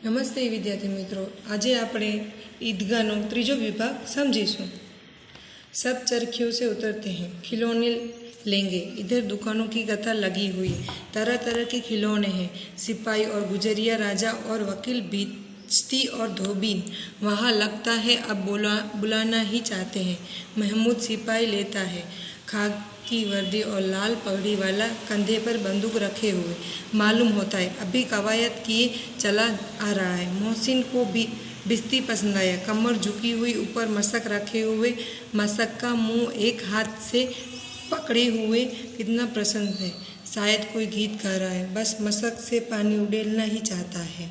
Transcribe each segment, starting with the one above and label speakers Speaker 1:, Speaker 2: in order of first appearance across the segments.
Speaker 1: नमस्ते विद्यार्थी मित्रों, आज आपणे ईदगाहनो त्रीजो विभाग समझीशुं। सब चरखियों से उतरते हैं, खिलौने लेंगे। इधर दुकानों की कतार लगी हुई, तरह तरह के खिलौने हैं। सिपाही और गुजरिया, राजा और वकील, भिश्ती और धोबीन। वहाँ लगता है अब बुलाना ही चाहते हैं। महमूद सिपाही लेता है, खाकी वर्दी और लाल पगड़ी वाला, कंधे पर बंदूक रखे हुए। मालूम होता है अभी कवायद किए चला आ रहा है। मोहसिन को भी भिश्ती पसंद आया, कमर झुकी हुई, ऊपर मशक रखे हुए, मशक का मुंह एक हाथ से पकड़े हुए कितना प्रसन्न है। शायद कोई गीत गा रहा है, बस मशक से पानी उड़ेलना ही चाहता है।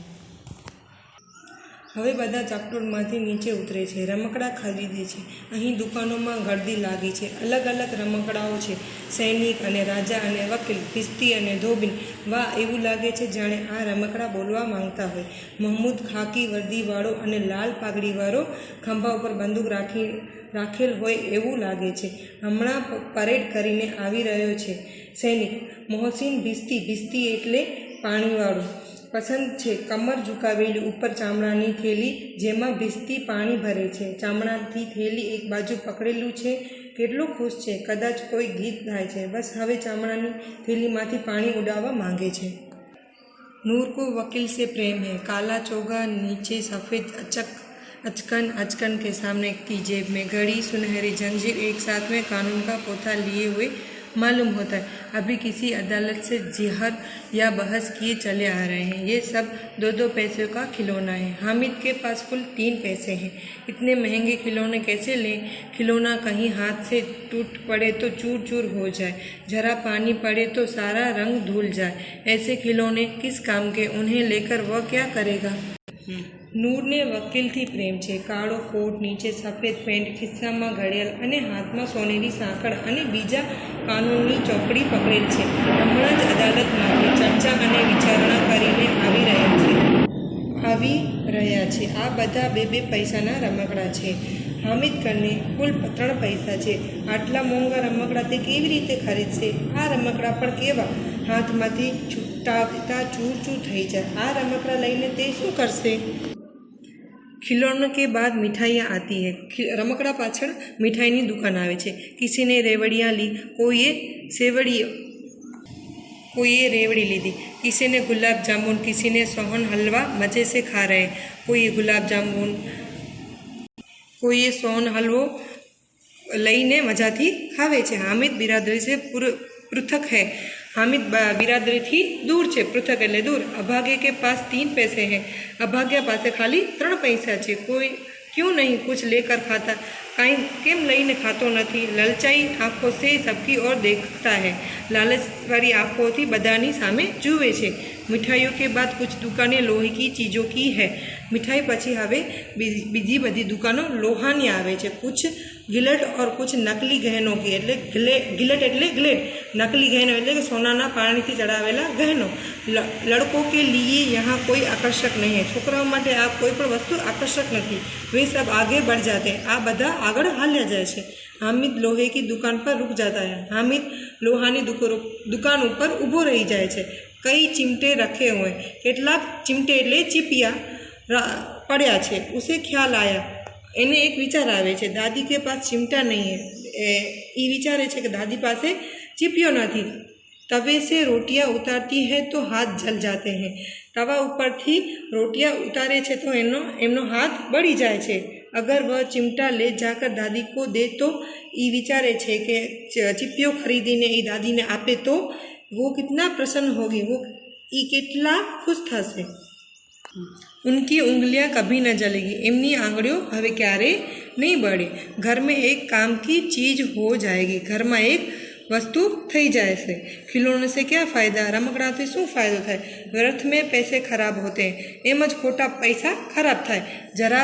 Speaker 1: હવે બધા ચકડોળમાંથી નીચે ઉતરે છે, રમકડાં ખરીદે છે। અહીં દુકાનોમાં ગળદી લાગી છે, અલગ અલગ રમકડાઓ છે। સૈનિક અને રાજા અને વકીલ, ભિશ્તી અને ધોબીન। વાહ, એવું લાગે છે જાણે આ રમકડાં બોલવા માંગતા હોય। મહમૂદ ખાકી વર્દીવાળો અને લાલ પાઘડીવાળો ખંભા ઉપર બંદૂક રાખેલ હોય એવું લાગે છે, હમણાં પરેડ કરીને આવી રહ્યો છે। સૈનિક મોહસિન ભિશ્તી એટલે પાણીવાળો પસંદ છે, કમર ઝુકાવેલી, ઉપર ચામડાની થેલી જેમાં ભિશ્તી પાણી ભરે છે। ચામડાથી થેલી એક બાજુ પકડેલું છે, કેટલો ખુશ છે, કદાચ કોઈ ગીત ગાય છે, બસ હવે ચામડાની थैलीમાંથી પાણી ઉડાવવા માંગે છે। नूर को वकील से प्रेम है, काला चोगा, नीचे सफ़ेद अचकन के सामने की जेब में घड़ी, सुनहरी जंजीर, एक साथ में कानून का पोथा लिए हुए मालूम होता है अभी किसी अदालत से जिहर या बहस किए चले आ रहे हैं। ये सब 2-2 पैसे का खिलौना है। हामिद के पास कुल 3 पैसे हैं। इतने महंगे खिलौने कैसे लें? खिलौना कहीं हाथ से टूट पड़े तो चूर चूर हो जाए, जरा पानी पड़े तो सारा रंग धुल जाए। ऐसे खिलौने किस काम के? उन्हें लेकर वह क्या करेगा? नूरने वकीलथी प्रेम छे, काळो कोट, नीचे सफेद पेન્ટ, खिस्सामां घड़ियाळ अने हाथमां सोनेरी सांकळ अने बीजा कानूननी ચોપડી पकड़ेल छे। हमણાं ज अदालतमांथी चर्चा अने विचारणा करीने આવી રહ્યા છે। આ બધા 2-2 પૈસાના રમકડા છે। હામિદ કને કુલ 3 પૈસા છે। આટલા મોંઘા રમકડા તે કેવી રીતે ખરીદશે? આ રમકડા પણ કેવા હાથમાંથી છૂટાતા ચૂર ચૂર થઈ જાય। આ રમકડા લઈને તે શું કરશે? खिलौनों के बाद मिठाइयाँ आती है। रमकड़ा पाछड़ मिठाई दुकान आवे छे। किसी ने रेवड़ियाँ ली, कोई रेवड़ी लीधी, किसी ने गुलाब जामुन, किसी ने सोहन हलवा मज़े से खा रहे। कोई गुलाब जामुन, कोई सोहन हलवो लईने मजाथी खावे छे। हामिद बिरादरी से पृथक है। हामिद बिरादरी थी दूर छे, पृथक एटले दूर। अभागे के पास 3 पैसे हैं। अभाग्या पासे खाली 3 पैसा छे। कोई क्यों नहीं कुछ लेकर खाता? काई केम लईने खातो नथी? ललचाई आँखों से सबकी ओर देखता है। लालच वाली आँखों थी बधानी सामे जुए छे। मिठाइयों के बाद कुछ दुकानें लोहे की चीज़ों की है। मिठाई पछी हवे बीजी बधी दुकानों लोहानी आवे छे। कुछ गिलट और कुछ नकली गहनों की, एटले गिलट एटले ग्लेड, नकली गहनों एटले सोनाना पाणीथी चढ़ावेला गहनों। लड़कों के लिए यहाँ कोई आकर्षक नहीं है। छोकराओं माटे आ कोई पण वस्तु आकर्षक नहीं। वे सब आगे बढ़ जाते हैं। आ बधा आगळ हाल्या जाय छे। हामिद लोहे की दुकान पर रुक जाता है। हामिद लोहानी दुकान ऊपर ऊभो रही जाए छे। कई चिमटे रखे हुए, केटलाक चिमटे एटले चिपिया पड़्या छे। उसे ख्याल आया, एने एक विचार आवे छे, दादी के पास चिमटा नहीं है। ई विचारे छे कि दादी पासे चिपियो नहीं। तवे से रोटियां उतारती है तो हाथ जल जाते हैं। तवा ऊपर थी रोटियां उतारे छे तो एमनो हाथ बળી જાય છે। अगर वह चिमटा ले जाकर दादी को दे तो ई विचारे छे कि चिपियो खरीदीने ई दादी ने आपे तो वो कितना प्रसन्न होगी, वो ई केटला खुश थशे। उनकी उंगलियां कभी न जलेगी, एमनी आंगड़ियों हवे क्यारे नहीं बढ़े। घर में एक काम की चीज हो जाएगी, घर में एक वस्तु थई जाए से। खिलौने से क्या फ़ायदा? रमकड़ा से शू फायदो थाय? व्यर्थ में पैसे खराब होते हैं, एम ज खोटा पैसा खराब थाय। जरा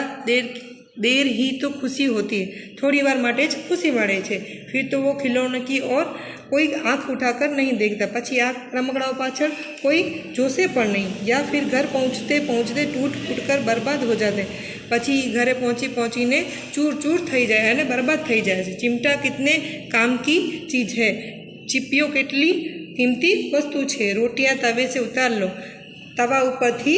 Speaker 1: देर ही तो खुशी होती है, थोड़ी बार माटे ज खुशी मळे छे। फिर तो वो खिलौने की ओर कोई आँख उठाकर नहीं देखता। पछी आ रमकड़ाओं पाछळ कोई जोसे पण नहीं, या फिर घर पहुँचते टूट फूट कर बर्बाद हो जाते। पछी घरे पहुँचीने चूर चूर थई जाए अने बर्बाद थई जाए छे। चिमटा कितने काम की चीज़ है, चिपियो केटली कीमती वस्तु छे। रोटियां तवे से उतार लो, तवा उपरथी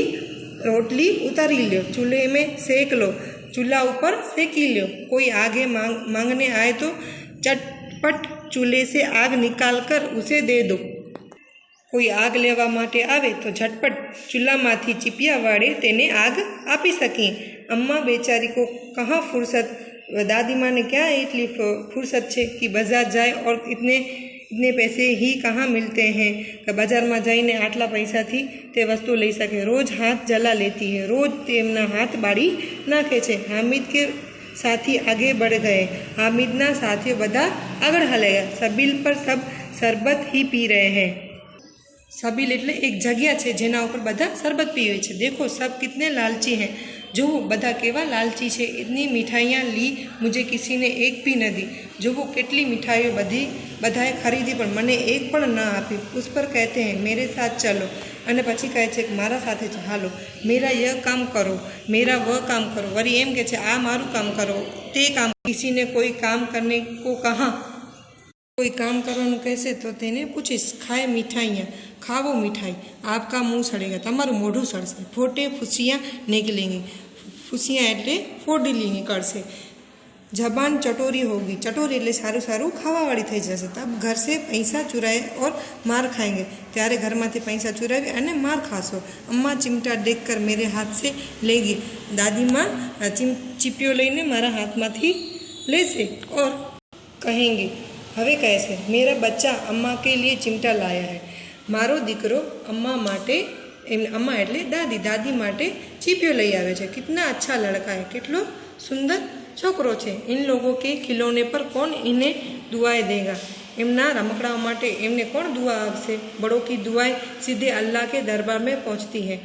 Speaker 1: रोटली उतारी लो, चूल्हे में सेक लो, चूल्हा ऊपर सेकी लो। कोई आगे मांगने आए तो चटपट चूल्हे से आग निकाल कर उसे दे दो। कोई आग लेवा माटे आवे तो झटपट चूल्हामांथी चीपिया वाड़े तेने आग आपी सके। अम्मा बेचारी को कहाँ फुर्सत, दादी माँ ने क्या इतनी फुर्सत है कि बाजार जाए और इतने पैसे ही कहाँ मिलते हैं कि बाजार में जाइने आटला पैसा थी ते वस्तु लई सके। रोज हाथ जला लेती है, रोज तेमना हाथ बाड़ी नाखे छे। हामिद के साथी आगे बढ़ गए, हामिदना साथियों बधा आगळ हाले गया। सबील पर सब शरबत ही पी रहे हैं। सबील एटले एक जगह है जेना ऊपर बधा शरबत पीवे छे। देखो सब कितने लालची हैं, जो बधा केवा लालची है। इतनी मिठाइयाँ ली, मुझे किसी ने एक भी न दी। जो वो केटली मिठाइयों बधाए खरीदी पर मने एक पण न आपी। उस पर कहते हैं मेरे साथ चलो, अने पछी कहे छे मारा साथे हालो, मेरा यह काम करो, मेरा वह काम करो। वरी एम कहे छे आ मारू काम करो, ते काम। किसी ने कोई काम करने को कहा, कोई काम करवानुं कहेशे तो तेने पूछीश खाए मिठाइयाँ, खावो मिठाई, आपका मुँह सड़ेगा, तमारू मोढुं सड़शे, फोटे फुसियाँ निकलेंगी। फुसियाँ एटले फोड़ली निकलशे। जबान चटोरी होगी, चटोरी एटले सारू सारू खावावाड़ी थई जशे। तब घर से पैसा चुराए और मार खाएंगे, त्यारे घरमांथी पैसा चुरावी अने मार खाशो। अम्मा चिमटा देखकर मेरे हाथ से लेगी, दादी माँ चीपियो लईने मारा हाथमांथी लेशे और कहेंगे, हवे कहेशे मेरा बच्चा अम्मा के लिए चिमटा लाया है। मारो दीकरो अम्मा माटे, अम्मा एटले दादी, दादी माटे चीपियो लई आवे छे। कितना अच्छा लड़का है, कितलो सुंदर छोकरो छे। इन लोगों के खिलौने पर कौन इन्हें दुआएं देगा? एमना रमकड़ा माटे एमने कौन दुआ आपसे? बड़ों की दुआएं सीधे अल्लाह के दरबार में पहुँचती है।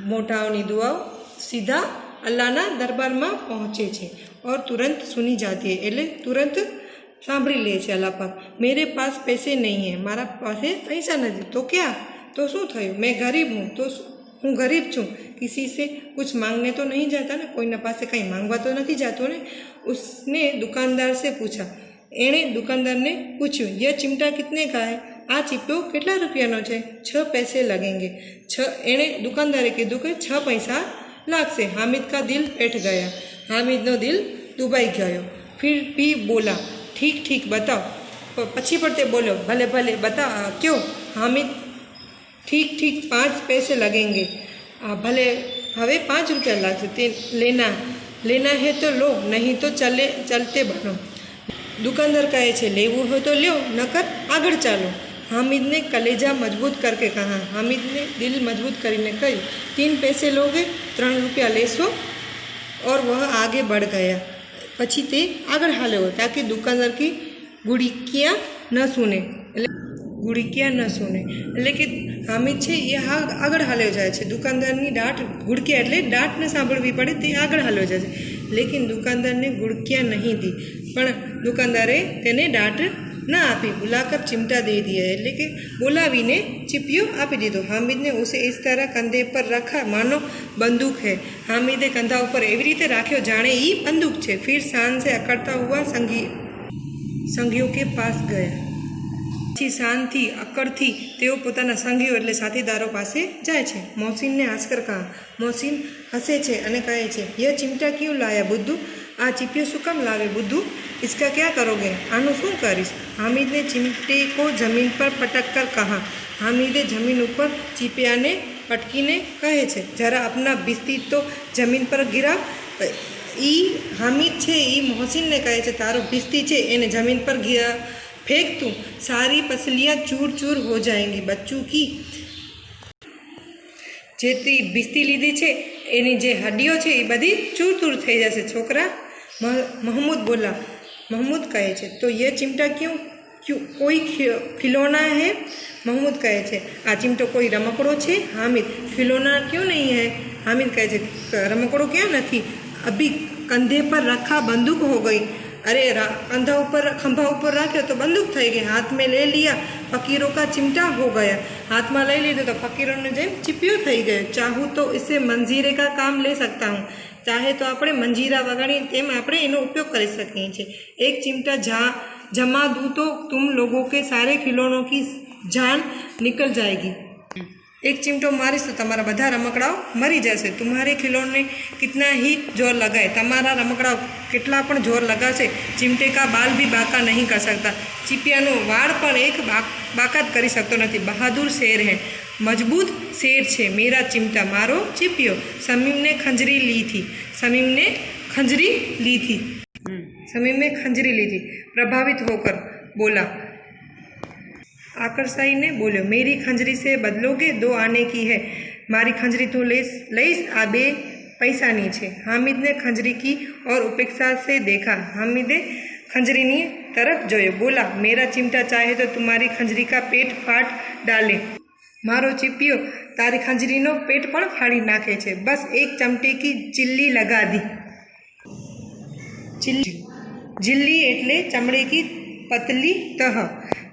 Speaker 1: मोटाओनी दुआओं सीधा अल्लाहना दरबार में पहुँचे छे और तुरंत सुनी जाती है, एटले तुरंत सांभળી લે છે अल्लाह पाक। मेरे पास पैसे नहीं है, मारा पासे पैसा नहीं, तो क्या, तो शू थयुं? मैं गरीब हूँ, तो हूँ गरीब छूँ, किसी से कुछ मांगने तो नहीं जाता ना, कोईना पासे कहीं मांगवा तो नहीं जातो ने। उसने दुकानदार से पूछा, एणे दुकानदार ने पूछ्યું यह चिमटा कितने का है? आ चिप्यो કેટલા રૂપિયાનો છે? 6 पैसे लगेंगे। 6 एणे दुकानदारे कीधुं के 6 पैसा लागशे। हामिद का दिल बैठ गया, हामिदनो दिल दुबाई गयो। फिर भी बोला ठीक ठीक बताओ। पछी पड़ते बोलो भले भले बताओ क्यों? हामिद ठीक ठीक 5 पैसे लगेंगे। भले हवे 5 रुपया लागशे, ते लेना है तो लो, नहीं तो चलते बनो। दुकानदार कहे छे लेवू हो तो लो, नकर आगळ चालो। हामिद ने कलेजा मजबूत करके कहा। हामिद ने दिल मजबूत करीने कह्युं 3 पैसे लोगे, 3 रुपया लेशो। और वह आगे बढ़ गया। पछी ते आगळ हाल्यो ताकि दुकानदार की गुड़िकिया न सुने, गुड़किया न सुने। એટલે કે હામિદ છે એ આગળ હાલ્યો જાય છે। દુકાનદારની डांट गुड़किया એટલે डांट ने સાંભળવી પડે તે આગળ હાલ્યો જાય છે। लेकिन दुकानदार ने गुड़किया नहीं दी, પણ दुकानदारे તેને डांट ना आपी, बुलाकर चिमटा दे दिया। એટલે કે बोलावीने चिपियो आपी दीधो। हामिद ने उसे इस तरह कंधे पर रखा मानो बंदूक है। हामिदे कंधा ऊपर एवी रीते राख्यो जाने ई बंदूक छे। फिर शान से अकड़ता हुआ संगियों के पास गया। પછી શાનથી અકળથી તેઓ પોતાના સંગીઓ એટલે સાથીદારો પાસે જાય છે। મોહસિનને હસકર કહા। મોહસિન હસે છે અને કહે છે યહ ચિમટા ક્यों લાયા बुद्धू? आ चिपियो શું કામ લાવે बुद्धू? इसका क्या करोगे? આનું શું કરીશ? हामिद ने चिमटे को जमीन पर पटक कर कहा। हामिदे जमीन ऊपर चिपियाने पटकीने कहे छे जरा अपना बिस्ती तो जमीन पर गिराव। ई हामिद छे ई मोहसिनने कहे छे तारो बिस्ती छे एने जमीन पर गिरा फेंक तू, सारी पसलियाँ चूर चूर हो जाएंगी। बच्चों की जेती बिस्ती लीधी छे एनी जे हड्डियों छे ए बधी चूर चूर थई जशे। छोकरा महमूद बोला। महमूद कहे छे तो ये चिमटा क्यों कोई खिलौना है? महमूद कहे छे आ चिमटो कोई रमकड़ो छे? हामिद खिलौना क्यों नहीं है? हामिद कहे छे रमकड़ो क्या नहीं, अभी कंधे पर रखा बंदूक हो गई। अरे कंधा ऊपर खंभा ऊपर रखे तो बंदूक थई गई, हाथ में ले लिया फकीरों का चिमटा हो गया। हाथ में ले लीधो तो फकीरों ने जेम चिपियो थई गयो। चाहूँ तो इससे मंजीरे का काम ले सकता हूँ, चाहे तो આપણે મંજીરા વગાડી તેમ આપણે એનો ઉપયોગ કરી શકીએ છીએ। एक चिमटा जमा दूँ तो तुम लोगों के सारे खिलौनों की जान निकल जाएगी। एक चिमटो मारीश तो तमारा बधा रमकड़ाओ मरी जशे। तुम्हारे खिलौने कितना ही जोर लगाए, तमारा रमकड़ाओ केटला पण जोर लगाशे, चिमटे का बाल भी बाका नहीं कर सकता। चिपियानो वाળ पण एक बाकात करी सकतो नथी। बहादुर शेर है, मजबूत शेर छे मेरा चिमटा, मारो चिपियो। समीम ने खंजरी ली थी, समीम ने खंजरी ली थी, समीम ने खंजरी ली थी। प्रभावित होकर बोला, आकर्षाई ने बोल्यो, मेरी खंजरी से बदलोगे? 2 आने की है, मारी खंजरी तू लईश, आ 2 पैसानी छे। हामिद ने खंजरी की और उपेक्षा से देखा। हामिदे खंजरीनी तरफ जोयो, बोला, मेरा चिमटा चाहे तो तुम्हारी खंजरी का पेट फाट डाले। मारो चिपियो तारी खंजरीनो पेट पण फाड़ी नाखे छे, बस एक चमटे की चिल्ली लगा दी। जिल्ली एटले चमड़े की पतली तह।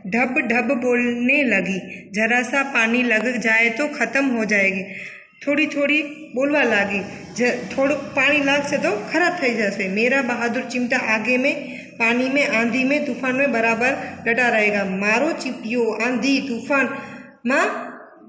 Speaker 1: ढब ढब बोलने लगी, जरा सा पानी लग जाए तो ख़त्म हो जाएगी। थोड़ी थोड़ी बोलवा लगी, थोड़ू पानी लागशे तो खराब थई जशे। मेरा बहादुर चिमटा आगे में पानी में, आंधी में, तूफान में बराबर डटा रहेगा। मारो चिपियो आंधी तूफान में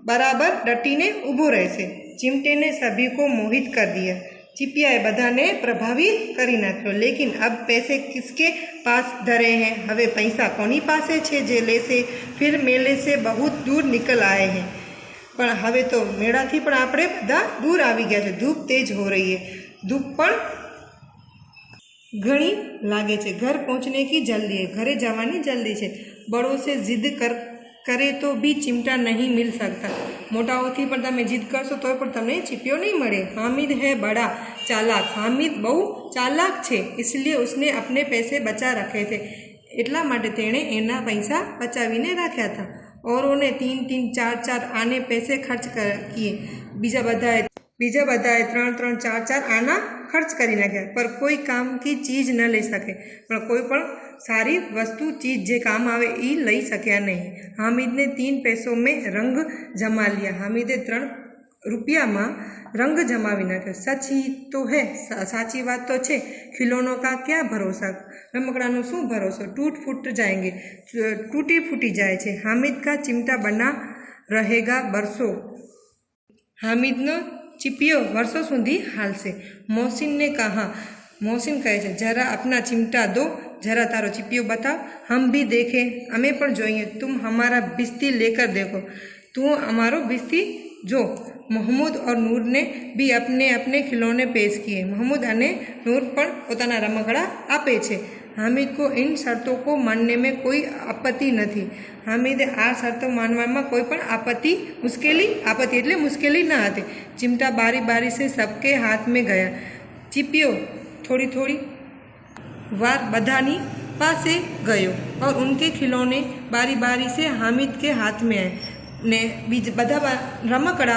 Speaker 1: बराबर डटीने ऊभो रहेशे। चिमटे ने सभी को मोहित कर दिया। चिपियाए बधाने प्रभावित करी नाख्यो। लेकिन अब पैसे किसके पास धरे हैं? हवे पैसा कोनी पासे छे जे लेसे? फिर मेले से बहुत दूर निकल आए हैं, पण हवे तो मेळाथी पण आपणे बधा दूर आवी गया छे। धूप तेज हो रही है, धूप पण घणी लागे छे। घर पहुंचने की जल्दी है, घरे जवानी जल्दी छे। बड़ों से जिद करे तो भी चिमटा नहीं मिल सकता। मोटाओथी पर तमे जिद करशो तो पण तमने चिपियो नहीं मळे। हामिद है बड़ा चालाक, हामिद बहु चालाक छे, इसलिए उसने अपने पैसे बचा रखे थे। एटला माटे तेणे एना पैसा बचावीने राख्या था। औरों ने 3-3, 4-4 आने पैसे खर्च किए। बीजा बधाए 3-3, 4-4 आना खर्च करी नाख्या, पर कोई काम की चीज न लई सके। पण कोई पण सारी वस्तु चीज जे काम आवे ई लई सक्या नहीं। हामिद ने 3 पैसों में रंग जमा लिया। हामिदे 3 रुपया में रंग जमावी नाख्यो। सच ही तो है, साची बात तो छे। खिलौनों का क्या भरोसा, रमकड़ानो शू भरोसा, टूट फूट जाएंगे, टूटी फूटी जाए छे। हामिद का चिमटा बना रहेगा बरसों, हामिदनो चिपियो वर्षों सुधी हालशे। मोहसिन ने कहा, मोहसिन कहे छे, जरा अपना चिमटा दो, जरा तारो चिपियो बताओ, हम भी देखें, हमें पर जोईए। तुम हमारा बिस्ती लेकर देखो, तू हमारो बिस्ती जो। महमूद और नूर ने भी अपने अपने खिलौने पेश किए। महमूद अने नूर पण पोताना रमकड़ा आपे छे। हामिद को इन शर्तों को मानने में कोई आपत्ति नहीं। हामिदे आ शर्तों मानवामां कोई पण आपत्ति एटले मुश्केली न हती। चिमटा बारी बारी से सबके हाथ में गया। चिपियो थोड़ी थोड़ी वार बधानी पासे गयो और उनके खिलौने बारी बारी से हामिद के हाथ में आए ने बधा रमकड़ा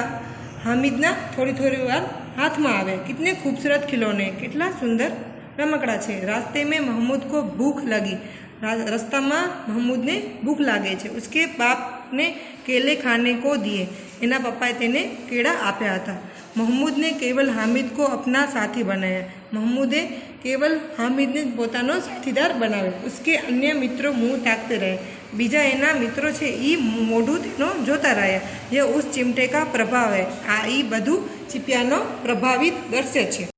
Speaker 1: हामिदना थोड़ी थोड़ी वार हाथ में आवे। कितने खूबसूरत खिलौने, कितना सुंदर रमकड़ा छे। रास्ते में महमूद को भूख लगी। रास्ता में महमूद ने भूख लागे छे। उसके बाप ने केले खाने को दिए। एना पप्पाए तेने केड़ा आप्या था। महमूद ने केवल हामिद को अपना साथी बनाया। महमूदे केवल हामिद ने पोतानो साथीदार बनाव्यो। उसके अन्य मित्रों मुँह ताकते रहे। बीजा एना मित्रों छे ई मोढुं तेनो जोता रह्या। यह उस चिमटे का प्रभाव है। आ ई बधुं चिपियानो प्रभावित दर्शे छे।